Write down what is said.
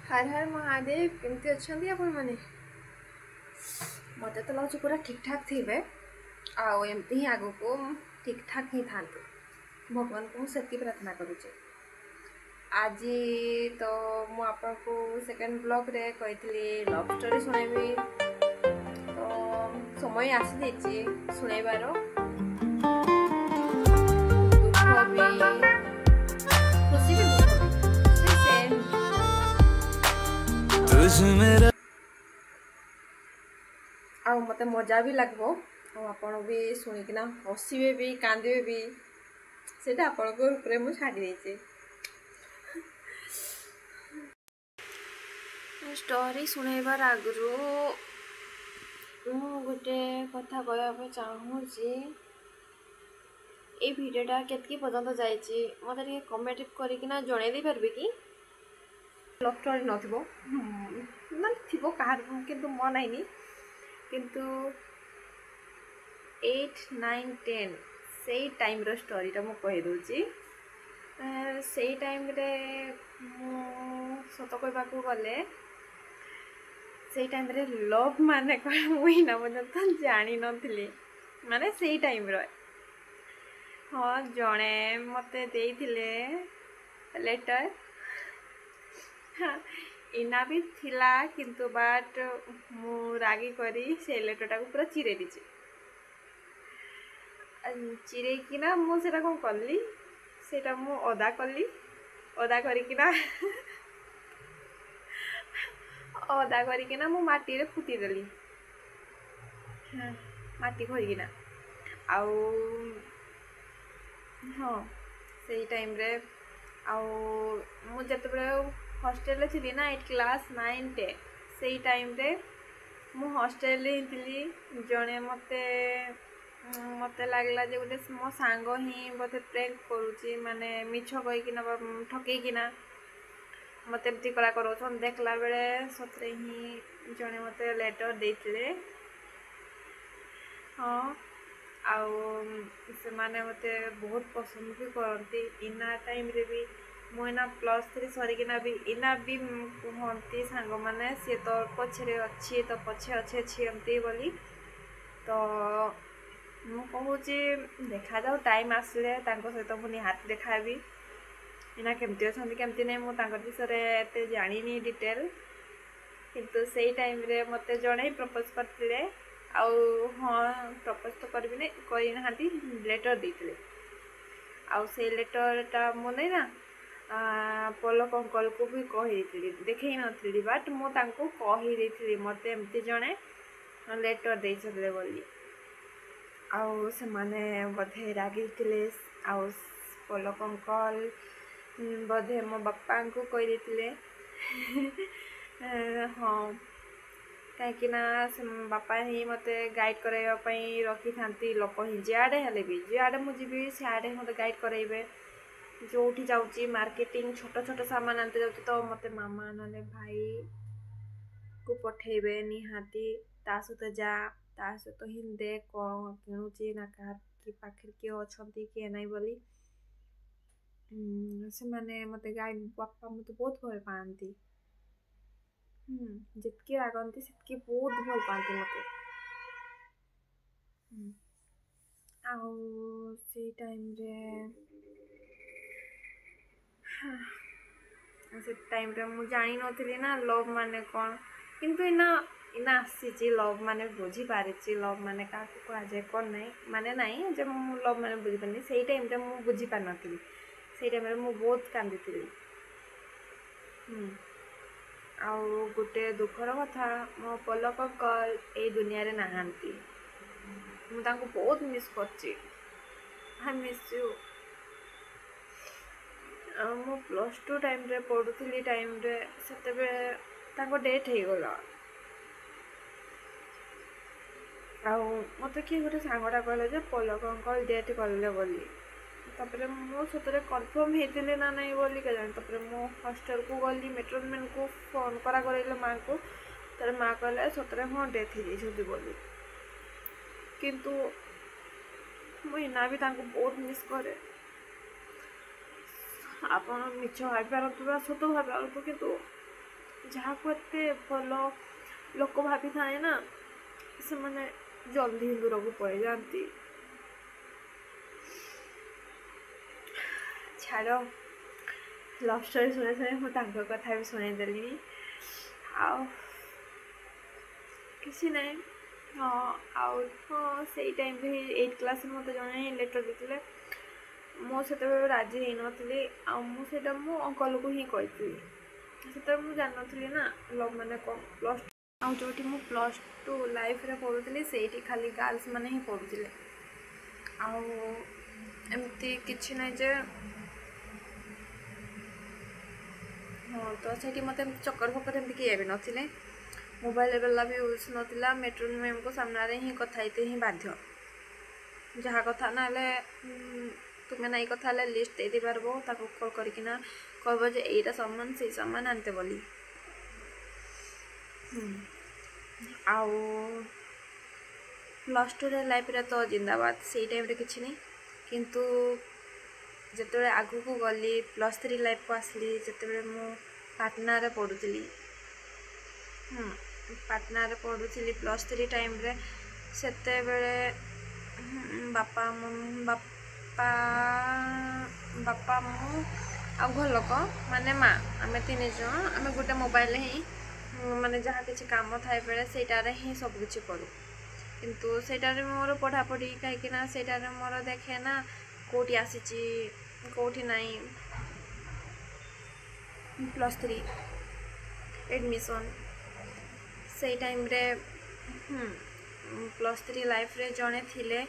हर हर महादेव केमती अच्छा आपण मैंने मत तो लगे पूरा ठीक ठाक थे आमती ही आग को ठीक ठाक ही था भगवान को मुझे प्रार्थना करुचे। आज तो मुझको सेकेंड ब्लॉग रे कही लव स्टोरी शुणेबी तो समय आसी शुणेबार दुख भी खुशी भी सेम आ मत मजा भी लगो आपण भी शुणिकिना हसवे भी कांदे भी से आपण रूप मुझे छाड़ी स्टोरी शुणेबार आगु गोटे कथा कहवाई चाहूँगी ये भिडियोटा केतकी पर्यंत जाइए मत कमेंट करना जन पार्बे कि लव स्टोरी नथिबो ना थिबो कहार किंतु मन आईनी किंतु 8 9 10 से टाइम रो स्टोरीटा मु कहि दोची से टाइम रे सत कहबाकू गले से टाइम रे लव माने कौन मुई ना पर्यंत जानी नथिली माने से टाइम रो हाँ जड़े मते देइथिले लेटर हाँ, इना भी थिला किंतु बाट मु रागी करी से लेटरटा को पूरा चिरे दीचे चिरे किना मु सेटा कौन कली सेटा मु अदा कली अदा करी किना अदा करी किना मु माटी रे फुटी देली हाँ माटी भरी किना आउ हाँ से टाइम रे आउ मु जते हॉस्टेल थी ना 8 क्लास 9 10 से टाइम रे मु हॉस्टेल थी जड़े मते मते लगला जे गोटे मो सांग ही बोधे प्रैंक करुची माने मिछ कहीकिना ठकईकिना मते एमती कला कर देखला बेले सतरे ही जड़े मते लेटर देते हाँ आउ से माने मते बहुत पसंद भी करती इना टाइम रे भी मुना +3 सरिकिना भी इना भी कहती सांग मैंने सी तो पछे अच्छी तो पछे अच्छे अच्छी बोली तो मुझे देखा जाऊ टाइम आसले सहित मु निहाती देखाबी इना केमती अच्छा केमती नहीं मुझे विषय एत जानी डिटेल किंतु से टाइम रे मते जड़े प्रपोज करते हाँ प्रपोज तो करी करना लेटर देते आउ से लेटरटा मु नहीं ना पलक अंकल को भी कही देखे नी बट मुझे कही मत एमती जड़े लेटर दे बोली आउ से माने बोधे रागी आउ पलक अंकल बोधे मो बापा को कही हाँ कहीं बापा ही मत गाइड करवाई रखी था लोक ही जियाड़े हेले भी जियाड़े मुझे सियाड़े मत गाइड कराइबे जो जाऊँगी मार्केटिंग छोट छोट सामान आनते जाऊँ तो मत मामा ना भाई को पठेबे निहाती ता सहित जा ता सहित ही देख कौन किणुची ना क्या पाखे किए अच्छा किए ना बोली से माने मत गाइड बापा मत बहुत भल पाती जितकी रागंती सेतकी बहुत भल पाती मत आउ से टाइम रे से टाइम रे मु जानी नथली ना लव माने कौन किंतु इना इना आसी लव माने बुझी पारिची लव माने क्या कह जाए कौन नहीं माने नहीं जब मु लव माने बुझी पानी से टाइम रे मु बुझी पार नथली से टाइम रे मु बहुत कांदी थी आउ गोटे दुखर कथा मो पलक अंकल ए दुनिया रे नहांती मु तांको बहुत मिस करची आई मिस यू मो +2 टाइम रे पढ़ुली टाइम रे से डेथ हो गला मत किए गोटे सांगटा कहले पलक अंकल डेथ कले बोली तापर मो सतरे कन्फर्म होते ना नहीं बोली क्या जाने मो हॉस्टल को गली मेट्रोनमेंट को फोन करा माँ को तर माँ कहले सतरे हाँ डेथ हो जाती बोली किंतु मुझे भी बहुत मिस करे आपण मिछ भाई पारतु बा सत भाई पारतु किंतु ଯାହାକୁ ଏତେ ଭଲ ଲୋକ ଭାବିଥାଏ ନା ସେମାନେ ଜଲ୍ଦି ହିଁ ଦୂରକୁ ପଳେଇ ଯାଆନ୍ତି। ଛାଡ଼, ଲଭ୍ ଷ୍ଟୋରି ଶୁଣେ ଶୁଣେ ମୁଁ ତାଙ୍କ କଥା ବି ଶୁଣେଇଦେଲିଣି। ଆଉ କିଛି ନାହିଁ। ହଁ, ଆଉ ହଁ ସେଇ ଟାଇମ୍ରେ 8th କ୍ଲାସ୍ରେ ମୋତେ ଜଣେ ଲେଟର୍ ଦେଇଥିଲେ। ମୁଁ ସେତେବେଳେ ରାଜି ହେଇନଥିଲି, ଆଉ ମୁଁ ସେଇଟା ମୋ ଅଙ୍କଲ୍କୁ ହିଁ କହିଥିଲି। ସେତେବେଳେ ମୁଁ ଜାଣିନଥିଲି ନା ଲଭ୍ ମାନେ କ'ଣ। ଆଉ ଯେଉଁଠି ମୁଁ +2 ଲାଇଫ୍ରେ ପଢ଼ୁଥିଲି ସେଇଠି ଖାଲି ଗାର୍ଲସ ମାନେ ହିଁ ପଢ଼ୁଥିଲେ। ଆଉ ଏମିତି କିଛି ନାହିଁ ଯେ ହଁ, ତ ସେଇଠି ମୋତେ ଏମିତି ଚକର ଫକର ଏମିତି କିଏ ବି ନଥିଲେ। ମୋବାଇଲ୍ ବେଲା ବି ୟୁଜ୍ ନଥିଲା। ମେଟ୍ରୋନ୍ ମ୍ୟାମ୍ଙ୍କ ସାମ୍ନାରେ ହିଁ କଥା ହେଇତେ ହିଁ ବାଧ୍ୟ। ଯାହା କଥା ନହେଲେ ତୁମେ ନାଇଁ କଥା ହେଲେ ଲିଷ୍ଟ ଦେଇଦେଇ ପାରବ, ତାକୁ କଲ୍ କରିକିନା କହିବ ଯେ ଏଇଟା ସାମାନ ସେଇ ସାମାନ ଆଣିତେ ବୋଲି। ଆଉ +2ରେ ଲାଇଫ୍ରେ ତ ଜିନ୍ଦାବାଦ, ସେଇ ଟାଇମ୍ରେ କିଛି ନାହିଁ। କିନ୍ତୁ ଯେତେବେଳେ ଆଗକୁ ଗଲି +3 ଲାଇଫ୍କୁ ଆସିଲି, ଯେତେବେଳେ ମୁଁ ପାଟନାରେ ପଢ଼ୁଥିଲି +3 ଟାଇମ୍ରେ, ସେତେବେଳେ ବାପା ମୁଁ ଆଉ ଘର ଲୋକ ମାନେ ମା, ଆମେ 3 ଜଣ ଆମେ ଗୋଟେ ମୋବାଇଲରେ ହିଁ ମାନେ ଯାହା କିଛି କାମ ଥାଏ ବେଳେ ସେଇଟାରେ ହିଁ ସବୁକିଛି କରୁ। କିନ୍ତୁ ସେଇଟାରେ ମୋର ପଢ଼ାପଢ଼ି କାହିଁକିନା ସେଇଟାରେ ମୋର ଦେଖେ ନା କେଉଁଠି ଆସିଛି କେଉଁଠି ନାହିଁ। +3 ଏଡ଼ମିସନ୍ ସେଇ ଟାଇମ୍ରେ +3 ଲାଇଫ୍ରେ ଜଣେ ଥିଲେ